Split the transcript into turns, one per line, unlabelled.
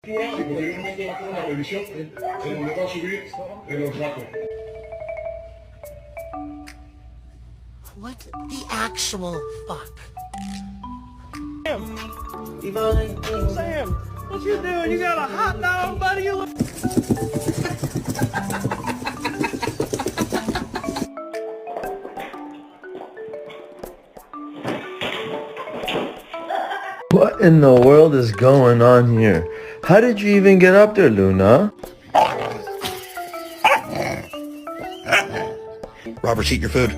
y posteriormente va a hacer una revisión en donde va a subir los datos.
What the actual fuck?
Sam, what you doing? You got a hot dog, buddy? You look...
What in the world is going on here? How did you even get up there, Luna?
Robert, eat your food.